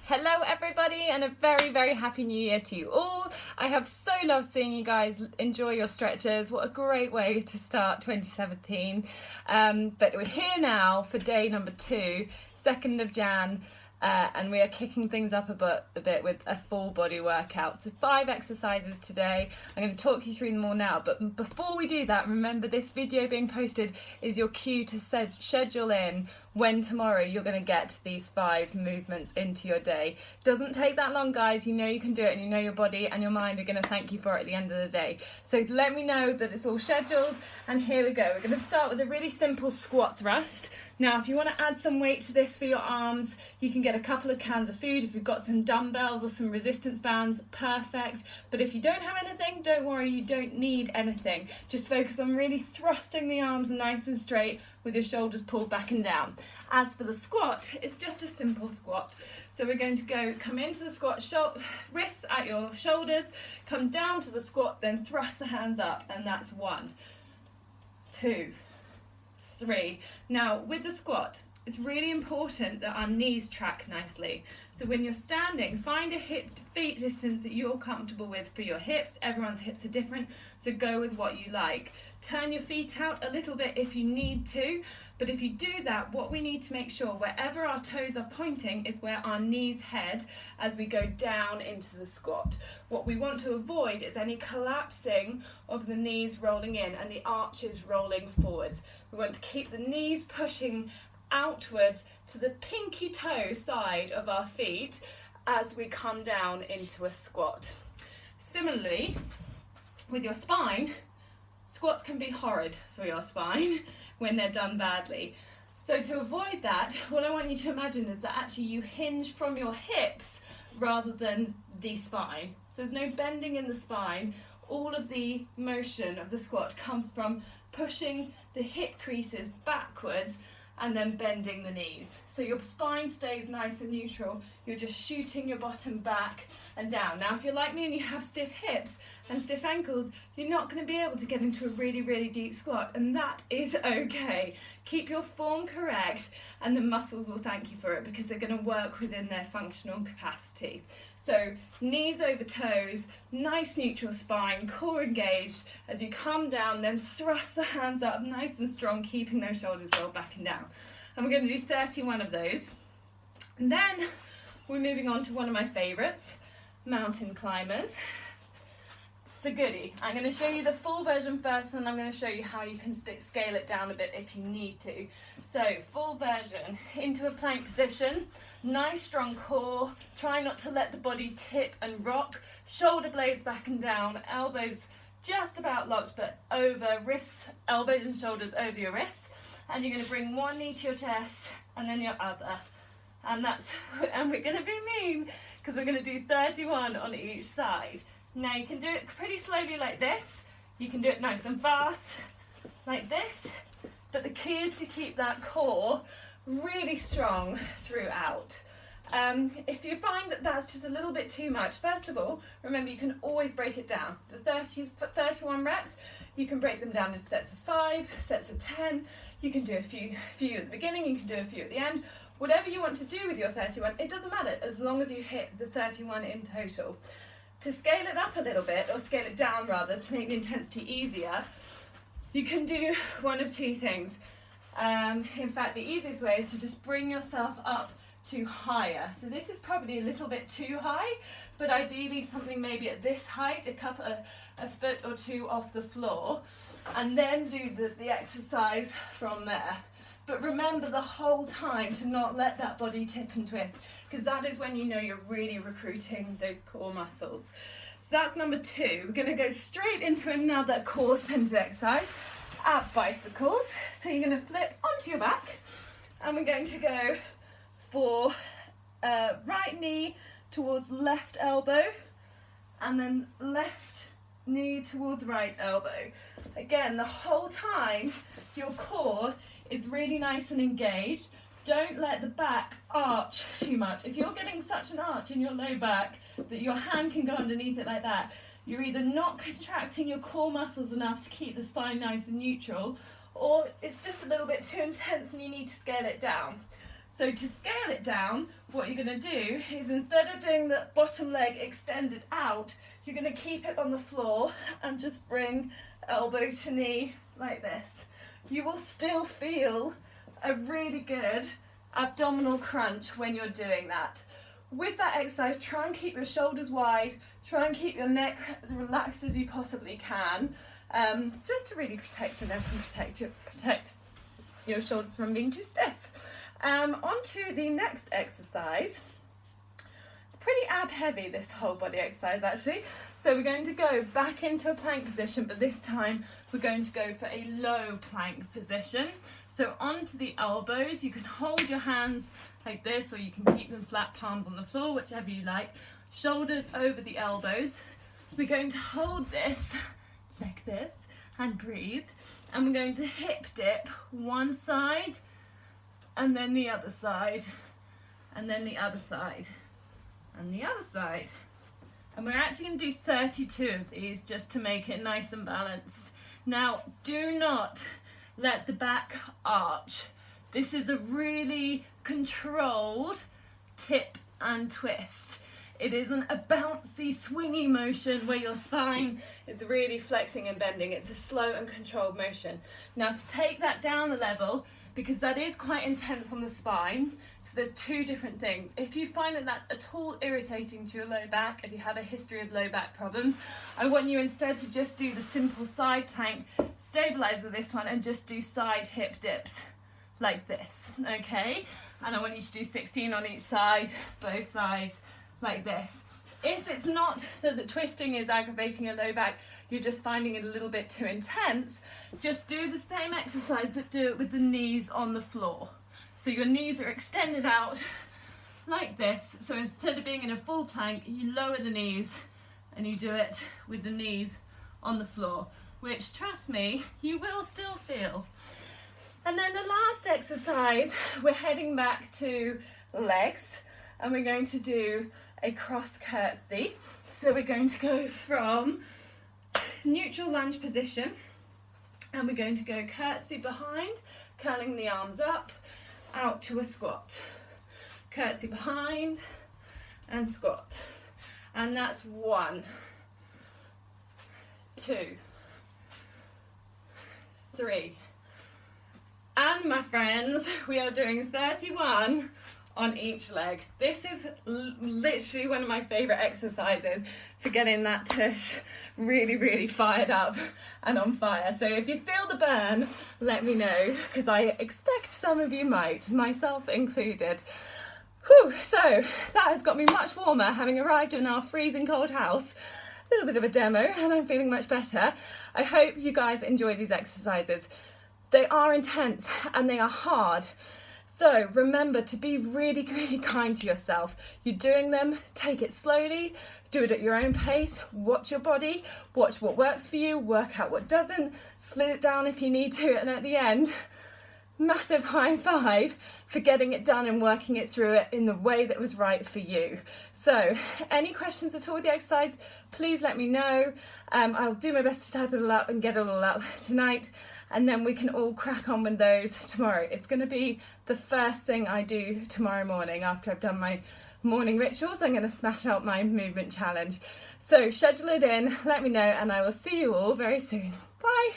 Hello everybody, and a very happy new year to you all. I have so loved seeing you guys enjoy your stretches. What a great way to start 2017. But we're here now for day number 2, 2nd of Jan. And we are kicking things up a bit with a full body workout. So 5 exercises today. I'm going to talk you through them all now. But before we do that, remember this video being posted is your cue to schedule in when tomorrow you're going to get these 5 movements into your day. Doesn't take that long, guys. You know you can do it, and you know your body and your mind are going to thank you for it at the end of the day. So let me know that it's all scheduled, and here we go. We're going to start with a really simple squat thrust. Now, if you want to add some weight to this for your arms, you can get a couple of cans of food. If you've got some dumbbells or some resistance bands, perfect. But if you don't have anything, don't worry, you don't need anything. Just focus on really thrusting the arms nice and straight with your shoulders pulled back and down. As for the squat, it's just a simple squat. So we're going to come into the squat, wrists at your shoulders, come down to the squat, then thrust the hands up, and that's 1, 2, 3. Now with the squat, it's really important that our knees track nicely. So when you're standing, find a hip-to-feet distance that you're comfortable with for your hips. Everyone's hips are different, so go with what you like. Turn your feet out a little bit if you need to, but if you do that, what we need to make sure, wherever our toes are pointing is where our knees head as we go down into the squat. What we want to avoid is any collapsing of the knees rolling in and the arches rolling forwards. We want to keep the knees pushing outwards to the pinky toe side of our feet as we come down into a squat. Similarly, with your spine, squats can be horrid for your spine when they're done badly. So to avoid that, what I want you to imagine is that actually you hinge from your hips rather than the spine. So there's no bending in the spine. All of the motion of the squat comes from pushing the hip creases backwards and then bending the knees. So your spine stays nice and neutral. You're just shooting your bottom back and down. Now, if you're like me and you have stiff hips and stiff ankles, you're not going to be able to get into a really deep squat, and that is okay. Keep your form correct, and the muscles will thank you for it because they're going to work within their functional capacity. So knees over toes, nice neutral spine, core engaged. As you come down, then thrust the hands up nice and strong, keeping those shoulders rolled back and down. And we're going to do 31 of those. And then we're moving on to one of my favorites, mountain climbers. It's a goodie. I'm going to show you the full version first, and I'm going to show you how you can scale it down a bit if you need to. So full version, into a plank position, nice strong core, try not to let the body tip and rock, shoulder blades back and down, elbows just about locked but over, wrists, elbows and shoulders over your wrists, and you're going to bring one knee to your chest and then your other. And we're going to be mean because we're going to do 31 on each side. Now you can do it pretty slowly like this, you can do it nice and fast like this, but the key is to keep that core really strong throughout. If you find that that's just a little bit too much, first of all, remember you can always break it down. The 31 reps, you can break them down into sets of 5, sets of 10, you can do a few at the beginning, you can do a few at the end. Whatever you want to do with your 31, it doesn't matter as long as you hit the 31 in total. To scale it up a little bit, or scale it down rather, to make the intensity easier, you can do one of 2 things. In fact, the easiest way is to just bring yourself up to higher. So this is probably a little bit too high, but ideally something maybe at this height, a foot or 2 off the floor, and then do the exercise from there. But remember the whole time to not let that body tip and twist, because that is when you know you're really recruiting those core muscles. So that's number 2. We're going to go straight into another core centered exercise, ab bicycles. So you're going to flip onto your back, and we're going to go for right knee towards left elbow, and then left knee towards right elbow. Again, the whole time your core is really nice and engaged. Don't let the back arch too much. If you're getting such an arch in your low back that your hand can go underneath it like that, you're either not contracting your core muscles enough to keep the spine nice and neutral, or it's just a little bit too intense and you need to scale it down. So to scale it down, what you're going to do is, instead of doing the bottom leg extended out, you're going to keep it on the floor and just bring elbow to knee like this. You will still feel a really good abdominal crunch when you're doing that. With that exercise, try and keep your shoulders wide, try and keep your neck as relaxed as you possibly can, just to really protect your neck and protect your shoulders from being too stiff. On to the next exercise. It's pretty ab heavy, this whole body exercise actually. So we're going to go back into a plank position, but this time we're going to go for a low plank position. So onto the elbows, you can hold your hands like this, or you can keep them flat, palms on the floor, whichever you like. Shoulders over the elbows. We're going to hold this like this and breathe. And we're going to hip dip one side and then the other side, and then the other side, and the other side. And we're actually going to do 32 of these just to make it nice and balanced. Now, do not let the back arch. This is a really controlled tip and twist. It isn't a bouncy, swingy motion where your spine is really flexing and bending. It's a slow and controlled motion. Now, to take that down a level, because that is quite intense on the spine, so there's two different things. If you find that that's at all irritating to your low back, if you have a history of low back problems, I want you instead to just do the simple side plank, stabilize with this one, and just do side hip dips like this, okay? And I want you to do 16 on each side, both sides, like this. If it's not that the twisting is aggravating your low back, you're just finding it a little bit too intense, just do the same exercise but do it with the knees on the floor. So your knees are extended out like this. So instead of being in a full plank, you lower the knees and you do it with the knees on the floor, which, trust me, you will still feel. And then the last exercise, we're heading back to legs, and we're going to do a cross curtsy. So we're going to go from neutral lunge position, and we're going to go curtsy behind, curling the arms up, out to a squat. Curtsy behind and squat. And that's 1, 2, 3. And my friends, we are doing 31 on each leg. This is literally one of my favourite exercises for getting that tush really, really fired up and on fire. So if you feel the burn, let me know, because I expect some of you might, myself included. Whew, so that has got me much warmer, having arrived in our freezing cold house. A little bit of a demo, and I'm feeling much better. I hope you guys enjoy these exercises. They are intense and they are hard. So remember to be really, really kind to yourself. You're doing them, take it slowly, do it at your own pace, watch your body, watch what works for you, work out what doesn't, split it down if you need to, and at the end, massive high five for getting it done and working it through it in the way that was right for you. So any questions at all with the exercise, please let me know. I'll do my best to type it all up and get it all up tonight, and then we can all crack on with those tomorrow. It's going to be the first thing I do tomorrow morning after I've done my morning rituals. I'm going to smash out my movement challenge. So schedule it in, let me know, and I will see you all very soon. Bye.